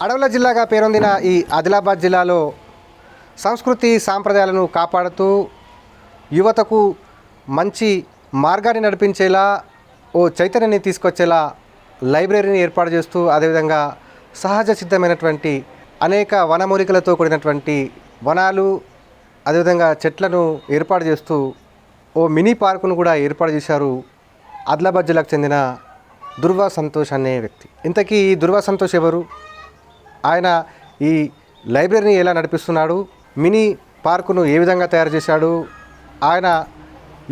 అడవుల జిల్లాగా పేరొందిన ఈ ఆదిలాబాద్ జిల్లాలో సంస్కృతి సాంప్రదాయాలను కాపాడుతూ యువతకు మంచి మార్గాన్ని నడిపించేలా ఓ చైతన్యాన్ని తీసుకొచ్చేలా లైబ్రరీని ఏర్పాటు చేస్తూ అదేవిధంగా సహజ సిద్ధమైనటువంటి అనేక వనమూలికలతో కూడినటువంటి వనాలు అదేవిధంగా చెట్లను ఏర్పాటు చేస్తూ ఓ మినీ పార్కును కూడా ఏర్పాటు చేశారు ఆదిలాబాద్ జిల్లాకు చెందిన దుర్వా సంతోష్ అనే వ్యక్తి. ఇంతకీ ఈ దుర్వా సంతోష్ ఎవరు, ఆయన ఈ లైబ్రరీని ఎలా నడిపిస్తున్నాడు, మినీ పార్కును ఏ విధంగా తయారు చేశాడు, ఆయన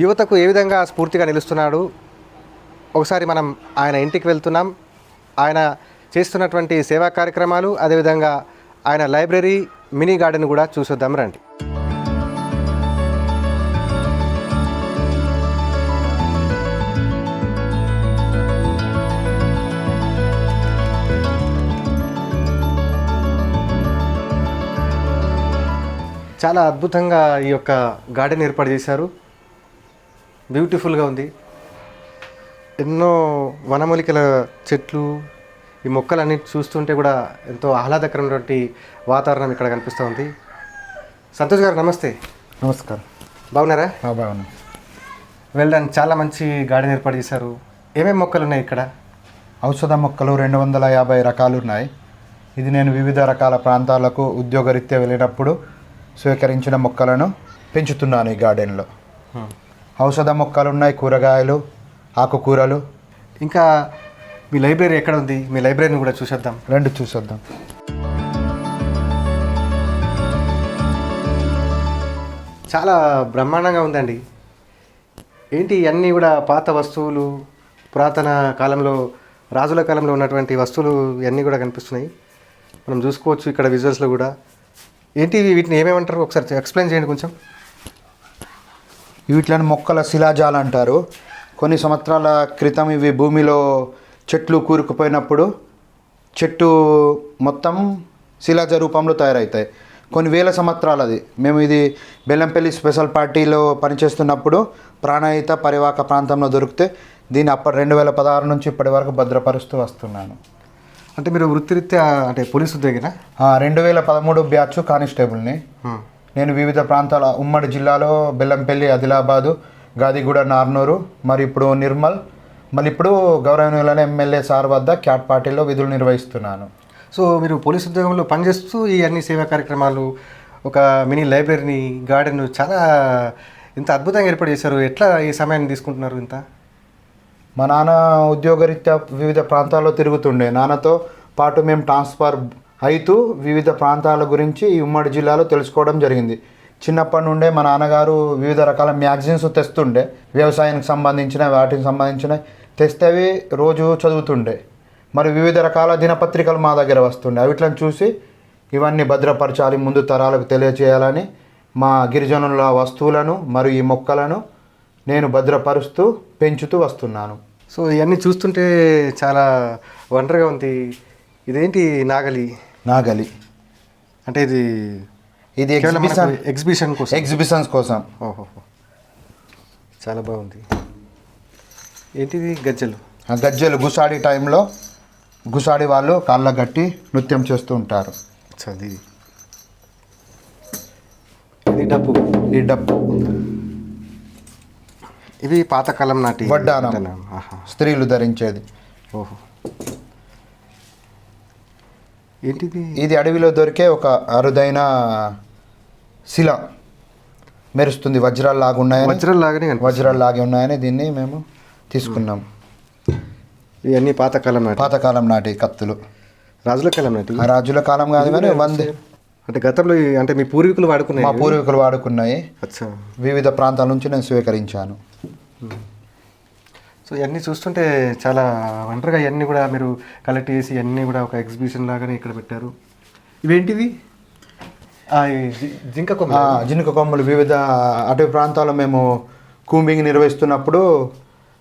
యువతకు ఏ విధంగా స్ఫూర్తిగా నిలుస్తున్నాడు, ఒకసారి మనం ఆయన ఇంటికి వెళ్తున్నాం. ఆయన చేస్తున్నటువంటి సేవా కార్యక్రమాలు అదేవిధంగా ఆయన లైబ్రరీ మినీ గార్డెన్ కూడా చూసొద్దాం రండి. చాలా అద్భుతంగా ఈ యొక్క గార్డెన్ ఏర్పాటు చేశారు. బ్యూటిఫుల్గా ఉంది. ఎన్నో వనమూలికల చెట్లు, ఈ మొక్కలన్నీ చూస్తుంటే కూడా ఎంతో ఆహ్లాదకరమైనటువంటి వాతావరణం ఇక్కడ కనిపిస్తూ ఉంది. సంతోష్ గారు నమస్తే. నమస్కారం. బాగున్నారా? బాగున్నాం. వెళ్ళడానికి చాలా మంచి గార్డెన్ ఏర్పాటు చేశారు. ఏమేమి మొక్కలు ఉన్నాయి ఇక్కడ? ఔషధ మొక్కలు 250 రకాలు ఉన్నాయి. ఇది నేను వివిధ రకాల ప్రాంతాలకు ఉద్యోగరీత్యా వెళ్ళినప్పుడు స్వీకరించిన మొక్కలను పెంచుతున్నాను ఈ గార్డెన్లో. ఔషధ మొక్కలు ఉన్నాయి, కూరగాయలు, ఆకుకూరలు. ఇంకా మీ లైబ్రరీ ఎక్కడ ఉంది? మీ లైబ్రరీని కూడా చూసేద్దాం. రెండు చూసేద్దాం. చాలా బ్రహ్మాండంగా ఉందండి. ఏంటి ఇవన్నీ కూడా పాత వస్తువులు, పురాతన కాలంలో రాజుల కాలంలో ఉన్నటువంటి వస్తువులు ఇవన్నీ కూడా కనిపిస్తున్నాయి. మనం చూసుకోవచ్చు ఇక్కడ విజువల్స్లో కూడా. ఏంటి వీటిని ఏమేమంటారు ఒకసారి ఎక్స్ప్లెయిన్ చేయండి కొంచెం. వీటిని మొక్కల శిలాజాలు అంటారు. కొన్ని సంవత్సరాల క్రితం ఇవి భూమిలో చెట్లు కూరుకుపోయినప్పుడు చెట్టు మొత్తం శిలాజ రూపంలో తయారవుతాయి. కొన్ని వేల సంవత్సరాలది. మేము ఇది బెల్లంపల్లి స్పెషల్ పార్టీలో పనిచేస్తున్నప్పుడు ప్రాణహిత పరివాహక ప్రాంతంలో దొరికితే దీన్ని 2016 నుంచి ఇప్పటి వరకు భద్రపరుస్తూ వస్తున్నాను. అంటే మీరు వృత్తిరీత్యా అంటే పోలీసు ఉద్యోగినా? 2013 బ్యాచ్ కానిస్టేబుల్ని. నేను వివిధ ప్రాంతాల ఉమ్మడి జిల్లాలో బెల్లంపల్లి, ఆదిలాబాదు, గాదిగూడ, నార్నూరు, మరి ఇప్పుడు నిర్మల్, మళ్ళీ ఇప్పుడు గౌరవనీయులైన ఎమ్మెల్యే సార్ వద్ద క్యాట్ పార్టీలో విధులు నిర్వహిస్తున్నాను. సో మీరు పోలీసు ఉద్యోగంలో పనిచేస్తూ ఈ అన్ని సేవా కార్యక్రమాలు, ఒక మినీ లైబ్రరీని, గార్డెన్ చాలా ఇంత అద్భుతంగా ఏర్పాటు చేశారు. ఎట్లా ఈ సమయాన్ని తీసుకుంటున్నారు ఇంత? మా నాన్న ఉద్యోగరీత్యా వివిధ ప్రాంతాల్లో తిరుగుతుండే. నాన్నతో పాటు మేము ట్రాన్స్ఫర్ అవుతూ వివిధ ప్రాంతాల గురించి ఈ ఉమ్మడి జిల్లాలో తెలుసుకోవడం జరిగింది. చిన్నప్పటి నుండే మా నాన్నగారు వివిధ రకాల మ్యాగజైన్స్ తెస్తుండే, వ్యవసాయానికి సంబంధించిన వాటికి సంబంధించిన తెస్తేవి రోజు చదువుతుండే. మరి వివిధ రకాల దినపత్రికలు మా దగ్గర వస్తుండే. వీటిని చూసి ఇవన్నీ భద్రపరచాలి, ముందు తరాలకు తెలియచేయాలని మా గిరిజనుల వస్తువులను మరియు ఈ మొక్కలను నేను భద్రపరుస్తూ పెంచుతూ వస్తున్నాను. సో ఇవన్నీ చూస్తుంటే చాలా వండర్గా ఉంది. ఇదేంటి? నాగలి అంటే ఇది ఎగ్జిబిషన్స్ కోసం. ఓహో, చాలా బాగుంది. ఏంటిది? గజ్జెలు గుసాడి టైంలో గుసాడి వాళ్ళు కాళ్ళ గట్టి నృత్యం చేస్తూ ఉంటారు. ఇది డప్పు. ఇవి పాతకాలం నాటి వడ్డానం, స్త్రీలు ధరించేది. ఓహో, ఏంటిది? ఇది అడవిలో దొరికే ఒక అరుదైన శిల, మెరుస్తుంది. వజ్రాల్లాగా ఉన్నాయని దీన్ని మేము తీసుకున్నాం. ఇవన్నీ పాతకాలం నాటి కత్తులు. రాజుల కాలం నాటి? రాజుల కాలం కాదు కానీ అంటే గతంలో అంటే మీ పూర్వీకులు వాడుకున్నాయి? మా పూర్వీకులు వాడుకున్నాయి. వివిధ ప్రాంతాల నుంచి నేను స్వీకరించాను. సో ఇవన్నీ చూస్తుంటే చాలా వండర్గా ఇవన్నీ కూడా మీరు కలెక్ట్ చేసి ఇవన్నీ కూడా ఒక ఎగ్జిబిషన్ లాగానే ఇక్కడ పెట్టారు. ఇవేంటివి? జింక కొమ్మలు. వివిధ అటవీ ప్రాంతాల్లో మేము కూంబింగ్ నిర్వహిస్తున్నప్పుడు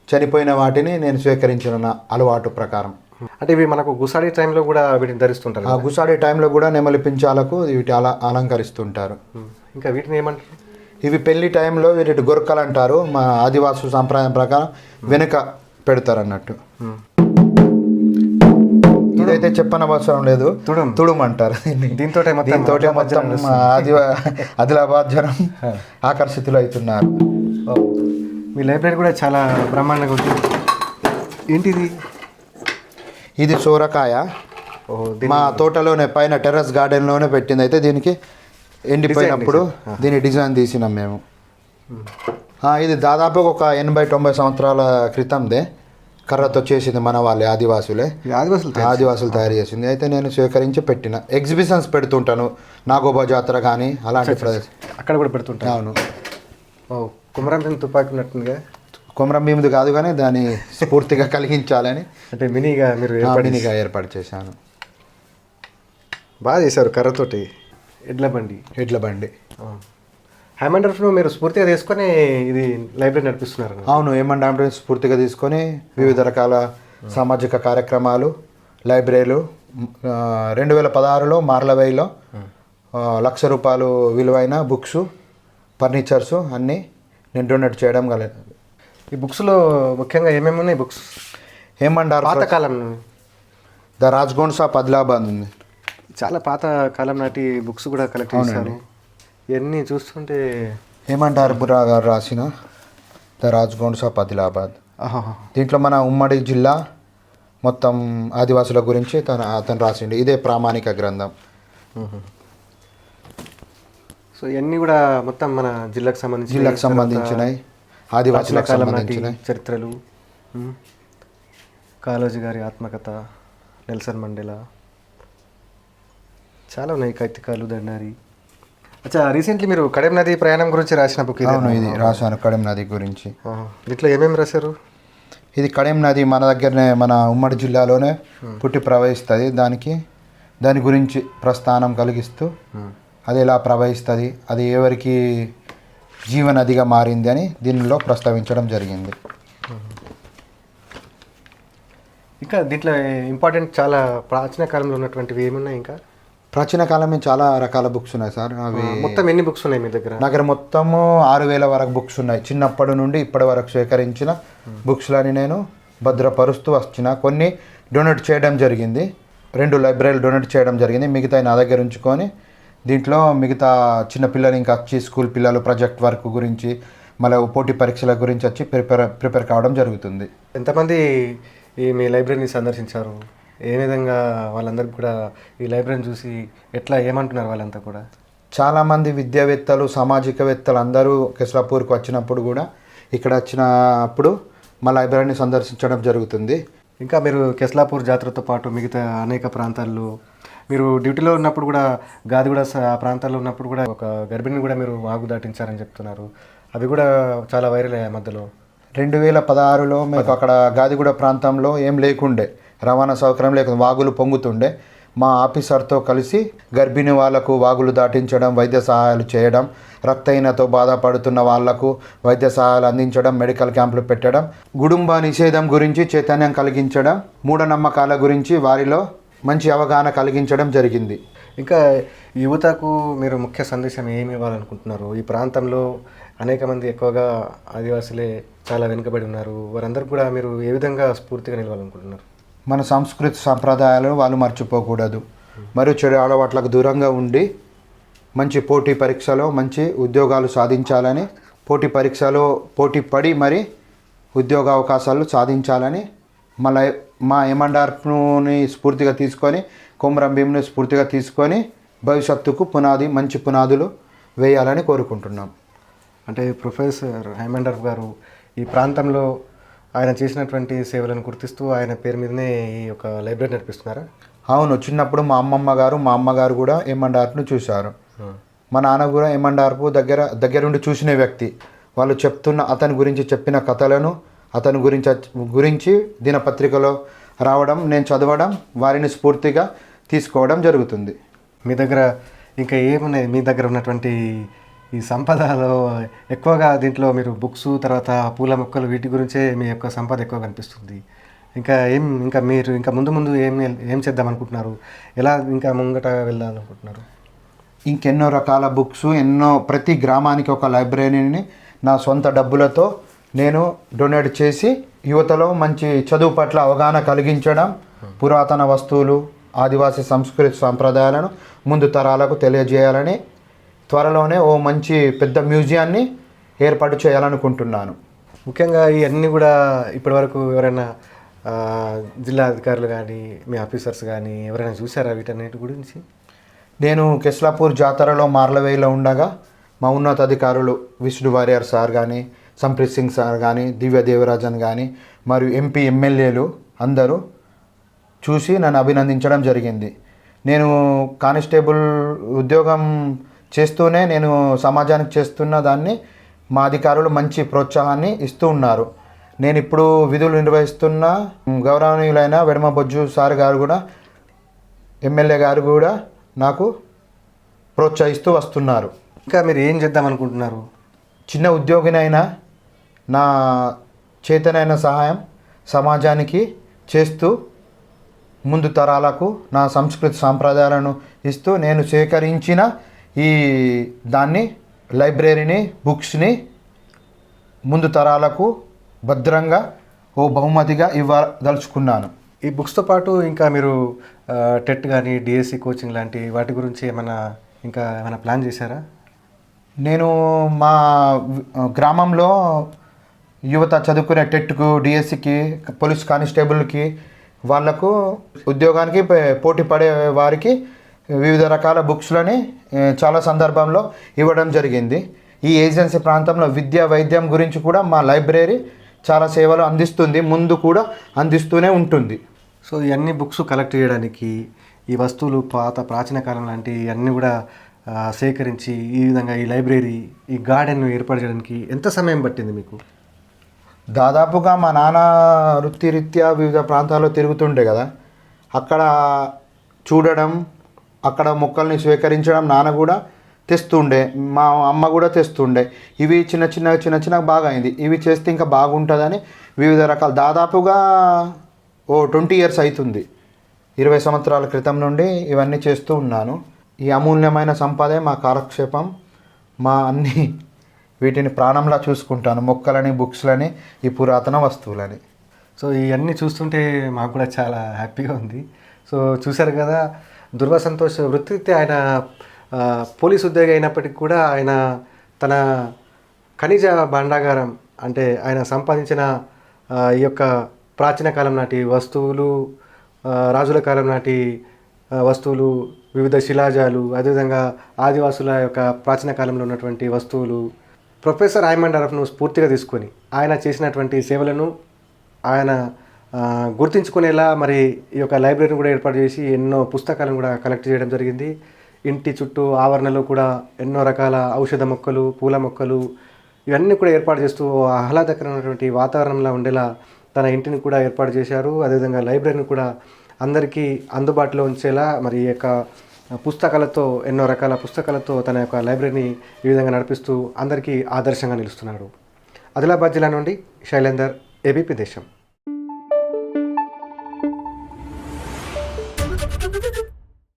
చనిపోయిన వాటిని నేను స్వీకరించిన అలవాటు ప్రకారం. అంటే ఇవి మనకు గుసాడి టైంలో కూడా వీటిని ధరిస్తుంటారు. గుసాడి టైంలో కూడా నెమలి పించాలకు వీటి అలంకరిస్తుంటారు. ఇంకా వీటిని ఏమంటారు? ఇవి పెళ్లి టైంలో వీటి గొరకలు అంటారు. మా ఆదివాసు సాంప్రదాయం ప్రకారం వెనుక పెడతారు అన్నట్టు. ఇదైతే చెప్పనవసరం లేదు, తుడుం అంటారు దీంతో మొత్తం ఆదిలాబాద్ జనం ఆకర్షితులు అవుతున్నారు. మీ లైబ్రరీ కూడా చాలా బ్రహ్మాండంగా ఉంటుంది. ఏంటిది? ఇది సోరకాయ. మా తోటలోనే పైన టెర్రస్ గార్డెన్లోనే పెట్టింది. అయితే దీనికి ఎండిపోయినప్పుడు దీని డిజైన్ తీసినాం మేము. ఇది దాదాపు ఒక 80-90 సంవత్సరాల క్రితందే కర్రతో చేసింది, మన వాళ్ళే ఆదివాసులు తయారు చేసింది. అయితే నేను స్వీకరించి పెట్టిన ఎగ్జిబిషన్స్ పెడుతుంటాను, నాగోబా జాతర కానీ అలాంటి ప్రదేశం అక్కడ కూడా పెడుతుంటాను. అవును. కుమరం భీమ్ తుపాకీ ఉన్నట్టుందిగా. కుమరం భీముది కాదు కానీ దాన్ని స్ఫూర్తిగా కలిగించాలని అంటే మినీగా మీరు ఏర్పాటు చేశాను. బాగా చేశారు కర్రతోటి. ఎడ్ల బండి హైమండర్ఫ్ను మీరు స్ఫూర్తిగా తీసుకొని ఇది లైబ్రరీ నడిపిస్తున్నారు. అవును, ఏమంటే స్ఫూర్తిగా తీసుకొని వివిధ రకాల సామాజిక కార్యక్రమాలు, లైబ్రరీలు 2016లో మార్లవైలో ₹1,00,000 విలువైన బుక్స్, ఫర్నిచర్స్ అన్నీ నేను డొనేట్ చేయడం కలిగింది. ఈ బుక్స్లో ముఖ్యంగా ఏమేమి ఉన్నాయి? బుక్స్ ఏమంటారు, పాతకాలం ద రాజ్గోండ్ షాప్ ఆదిలాబాద్ ఉంది. చాలా పాత కాలం నాటి బుక్స్ కూడా కలెక్ట్ చేశాను. ఇవన్నీ చూస్తుంటే ఏమంటారు బుర్రా గారు రాసిన ద రాజ్గోండ్ షాప్ ఆదిలాబాద్. దీంట్లో మన ఉమ్మడి జిల్లా మొత్తం ఆదివాసుల గురించి అతను రాసిండు. ఇదే ప్రామాణిక గ్రంథం. సో ఇవన్నీ కూడా మొత్తం మన జిల్లాకు సంబంధించినవి, ఆదివాసులకు సంబంధించిన చరిత్రలు, కాళోజీ గారి ఆత్మకథ, నెల్సన్ మండేలా, చాలా ఉన్నాయి. కైతికాలు, దండారి. అచ్చా, రీసెంట్లీ మీరు కడెం నది ప్రయాణం గురించి రాసిన బుక్ ఇది. అవును, ఇది రాశాను కడెం నది గురించి. దీంట్లో ఏమేమి రాశారు? ఇది కడెం నది మన దగ్గరనే, మన ఉమ్మడి జిల్లాలోనే పుట్టి ప్రవహిస్తుంది. దాని గురించి ప్రస్థానం కలిగిస్తూ అది ఎలా ప్రవహిస్తుంది, అది ఎవరికి జీవనదిగా మారింది అని దీనిలో ప్రస్తావించడం జరిగింది. ఇంకా దీంట్లో ఇంపార్టెంట్ చాలా ప్రాచీన కాలంలో ఉన్నటువంటివి ఏమున్నాయి? ఇంకా ప్రాచీన కాలమే చాలా రకాల బుక్స్ ఉన్నాయి సార్. అవి మొత్తం ఎన్ని బుక్స్ ఉన్నాయి మీ దగ్గర? దగ్గర మొత్తము 6,000 వరకు బుక్స్ ఉన్నాయి. చిన్నప్పటి నుండి ఇప్పటి వరకు సేకరించిన బుక్స్లని నేను భద్రపరుస్తూ వచ్చిన. కొన్ని డొనేట్ చేయడం జరిగింది, 2 లైబ్రరీలు డొనేట్ చేయడం జరిగింది. మిగతా నా దగ్గర ఉంచుకొని దీంట్లో మిగతా చిన్నపిల్లలు ఇంకా వచ్చి స్కూల్ పిల్లలు ప్రాజెక్ట్ వర్క్ గురించి, మళ్ళీ పోటీ పరీక్షల గురించి వచ్చి ప్రిపేర్ కావడం జరుగుతుంది. ఎంతమంది మీ లైబ్రరీని సందర్శించారు? ఏ విధంగా వాళ్ళందరికీ కూడా ఈ లైబ్రరీని చూసి ఎట్లా ఏమంటున్నారు వాళ్ళంతా కూడా? చాలామంది విద్యావేత్తలు, సామాజికవేత్తలు అందరూ కెస్లాపూర్కి వచ్చినప్పుడు కూడా ఇక్కడ వచ్చినప్పుడు మా లైబ్రరీని సందర్శించడం జరుగుతుంది. ఇంకా మీరు కెస్లాపూర్ జాతరతో పాటు మిగతా అనేక ప్రాంతాల్లో మీరు డ్యూటీలో ఉన్నప్పుడు కూడా, గాదిగూడ ఆ ప్రాంతాల్లో ఉన్నప్పుడు కూడా ఒక గర్భిణిని కూడా మీరు వాగు దాటించారని చెప్తున్నారు. అవి కూడా చాలా వైరల్ అయ్యాయి మధ్యలో. 2016లో మీకు అక్కడ గాదిగూడ ప్రాంతంలో ఏం లేకుండే, రవాణా సౌకర్యం లేకుండా, వాగులు పొంగుతుండే. మా ఆఫీసర్తో కలిసి గర్భిణీ వాళ్లకు వాగులు దాటించడం, వైద్య సహాయాలు చేయడం, రక్తహీనతో బాధపడుతున్న వాళ్లకు వైద్య సహాయాలు అందించడం, మెడికల్ క్యాంపులు పెట్టడం, కుటుంబ నిషేధం గురించి చైతన్యం కలిగించడం, మూఢనమ్మకాల గురించి వారిలో మంచి అవగాహన కలిగించడం జరిగింది. ఇంకా యువతకు మీరు ముఖ్య సందేశం ఏమి ఇవ్వాలనుకుంటున్నారు? ఈ ప్రాంతంలో అనేక మంది ఎక్కువగా ఆదివాసులే చాలా వెనుకబడి ఉన్నారు. వారందరూ కూడా మీరు ఏ విధంగా స్ఫూర్తిగా నిలవాలనుకుంటున్నారు? మన సంస్కృతి సంప్రదాయాలను వాళ్ళు మర్చిపోకూడదు, మరియు చెడు అలవాట్లకు దూరంగా ఉండి మంచి పోటీ పరీక్షలో మంచి ఉద్యోగాలు సాధించాలని, పోటీ పడి మరి ఉద్యోగ అవకాశాలు సాధించాలని మా ఏమండార్ని స్ఫూర్తిగా తీసుకొని, కొమరం భీంని స్ఫూర్తిగా తీసుకొని భవిష్యత్తుకు మంచి పునాదులు వేయాలని కోరుకుంటున్నాం. అంటే ప్రొఫెసర్ హైమండర్ఫ్ గారు ఈ ప్రాంతంలో ఆయన చేసినటువంటి సేవలను గుర్తిస్తూ ఆయన పేరు మీదనే ఈ యొక్క లైబ్రరీ నడిపిస్తున్నారా? అవును, చిన్నప్పుడు మా అమ్మగారు కూడా ఏమండార్పును చూశారు. మా నాన్న కూడా ఏమండార్పు దగ్గరుండి చూసిన వ్యక్తి. వాళ్ళు అతని గురించి చెప్పిన కథలను, అతని గురించి దినపత్రికలో రావడం, నేను చదవడం, వారిని స్ఫూర్తిగా తీసుకోవడం జరుగుతుంది. మీ దగ్గర ఇంకా ఏమున్నాయి? మీ దగ్గర ఉన్నటువంటి ఈ సంపదలో ఎక్కువగా దీంట్లో మీరు బుక్స్, తర్వాత పూల మొక్కలు, వీటి గురించే మీ యొక్క సంపద ఎక్కువ కనిపిస్తుంది. ఇంకా మీరు ముందు ఏం చేద్దాం అనుకుంటున్నారు? ఎలా ఇంకా ముంగట వెళ్ళాలనుకుంటున్నారు? ఇంకెన్నో రకాల బుక్స్, ప్రతి గ్రామానికి ఒక లైబ్రరీని నా సొంత డబ్బులతో నేను డొనేట్ చేసి యువతలో మంచి చదువు పట్ల అవగాహన కలిగించడం, పురాతన వస్తువులు, ఆదివాసీ సంస్కృతి సాంప్రదాయాలను ముందు తరాలకు తెలియజేయాలని త్వరలోనే ఓ మంచి పెద్ద మ్యూజియాన్ని ఏర్పాటు చేయాలనుకుంటున్నాను. ముఖ్యంగా ఇవన్నీ కూడా ఇప్పటివరకు ఎవరైనా జిల్లా అధికారులు కానీ మీ ఆఫీసర్స్ కానీ ఎవరైనా చూసారా వీటన్నిటి గురించి? నేను కెస్లాపూర్ జాతరలో మార్లవేయిలో ఉండగా మా ఉన్నతాధికారులు విష్ణు వారియర్ సార్ కానీ, సంప్రీత్ సింగ్ సార్ కానీ, దివ్య దేవరాజన్ కానీ మరియు ఎంపీ ఎమ్మెల్యేలు అందరూ చూసి నన్ను అభినందించడం జరిగింది. నేను కానిస్టేబుల్ ఉద్యోగం చేస్తూనే నేను సమాజానికి చేస్తున్న దాన్ని మా అధికారులు మంచి ప్రోత్సాహాన్ని ఇస్తూ ఉన్నారు. నేను ఇప్పుడు విధులు నిర్వహిస్తున్న గౌరవనీయులైన వెడమ బొజ్జు సార్ గారు కూడా, ఎమ్మెల్యే గారు కూడా నాకు ప్రోత్సహిస్తూ వస్తున్నారు. ఇంకా మీరు ఏం చేద్దాం అనుకుంటున్నారు? చిన్న ఉద్యోగినైనా నా చేతనైన సహాయం సమాజానికి చేస్తూ ముందు తరాలకు నా సంస్కృతి సాంప్రదాయాలను ఇస్తూ నేను సేకరించిన ఈ దాన్ని లైబ్రరీని, బుక్స్ని ముందు తరాలకు భద్రంగా ఓ బహుమతిగా ఇవ్వదలుచుకున్నాను. ఈ బుక్స్తో పాటు ఇంకా మీరు టెట్ కానీ డిఎస్సి కోచింగ్ లాంటి వాటి గురించి ఏమైనా ప్లాన్ చేశారా? నేను మా గ్రామంలో యువత చదువుకునే టెట్కు, డిఎస్సికి, పోలీస్ కానిస్టేబుల్కి వాళ్లకు ఉద్యోగానికి పోటీ పడే వారికి వివిధ రకాల బుక్స్లని చాలా సందర్భంలో ఇవ్వడం జరిగింది. ఈ ఏజెన్సీ ప్రాంతంలో విద్యా, వైద్యం గురించి కూడా మా లైబ్రరీ చాలా సేవలు అందిస్తుంది, ముందు కూడా అందిస్తూనే ఉంటుంది. సో ఇవన్నీ బుక్స్ కలెక్ట్ చేయడానికి, ఈ వస్తువులు ప్రాచీన కాలం లాంటి అన్నీ కూడా సేకరించి ఈ విధంగా ఈ లైబ్రరీ, ఈ గార్డెన్ ఏర్పాటు చేయడానికి ఎంత సమయం పట్టింది మీకు? దాదాపుగా మా నాన్న వృత్తిరీత్యా వివిధ ప్రాంతాల్లో తిరుగుతుండే కదా, అక్కడ చూడడం, అక్కడ మొక్కల్ని స్వీకరించడం నాన్న కూడా తెస్తుండే, మా అమ్మ కూడా తెస్తుండే. ఇవి చిన్న బాగా అయింది. ఇవి చేస్తే ఇంకా బాగుంటుందని వివిధ రకాల దాదాపుగా ఓ 20 years అవుతుంది. 20 సంవత్సరాల క్రితం నుండి ఇవన్నీ చేస్తూ ఉన్నాను. ఈ అమూల్యమైన సంపదే మా కాలక్షేపం. మా అన్ని వీటిని ప్రాణంలా చూసుకుంటాను, మొక్కలని, బుక్స్లని, ఈ పురాతన వస్తువులని. సో ఇవన్నీ చూస్తుంటే మాకు కూడా చాలా హ్యాపీగా ఉంది. సో చూశారు కదా, దుర్వ సంతోష్ వృత్తిరీత్యా ఆయన పోలీస్ ఉద్యోగి అయినప్పటికీ కూడా ఆయన తన ఖనిజ భాండాగారం, అంటే ఆయన సంపాదించిన ఈ యొక్క ప్రాచీన కాలం నాటి వస్తువులు, రాజుల కాలం నాటి వస్తువులు, వివిధ శిలాజాలు, అదేవిధంగా ఆదివాసుల యొక్క ప్రాచీన కాలంలో ఉన్నటువంటి వస్తువులు, ప్రొఫెసర్ ఐమండ్ అరఫ్ను స్ఫూర్తిగా తీసుకొని ఆయన చేసినటువంటి సేవలను ఆయన గుర్తించుకునేలా మరి ఈ యొక్క లైబ్రరీని కూడా ఏర్పాటు చేసి ఎన్నో పుస్తకాలను కూడా కలెక్ట్ చేయడం జరిగింది. ఇంటి చుట్టూ ఆవరణలో కూడా ఎన్నో రకాల ఔషధ మొక్కలు, పూల మొక్కలు ఇవన్నీ కూడా ఏర్పాటు చేస్తూ ఆహ్లాదకరమైనటువంటి వాతావరణంలో ఉండేలా తన ఇంటిని కూడా ఏర్పాటు చేశారు. అదేవిధంగా లైబ్రరీని కూడా అందరికీ అందుబాటులో ఉంచేలా మరి ఈ యొక్క పుస్తకాలతో, ఎన్నో రకాల పుస్తకాలతో తన యొక్క లైబ్రరీని ఈ విధంగా నడిపిస్తూ అందరికీ ఆదర్శంగా నిలుస్తున్నాడు. ఆదిలాబాద్ జిల్లా నుండి శైలేందర్, ఏబీపీ దేశం.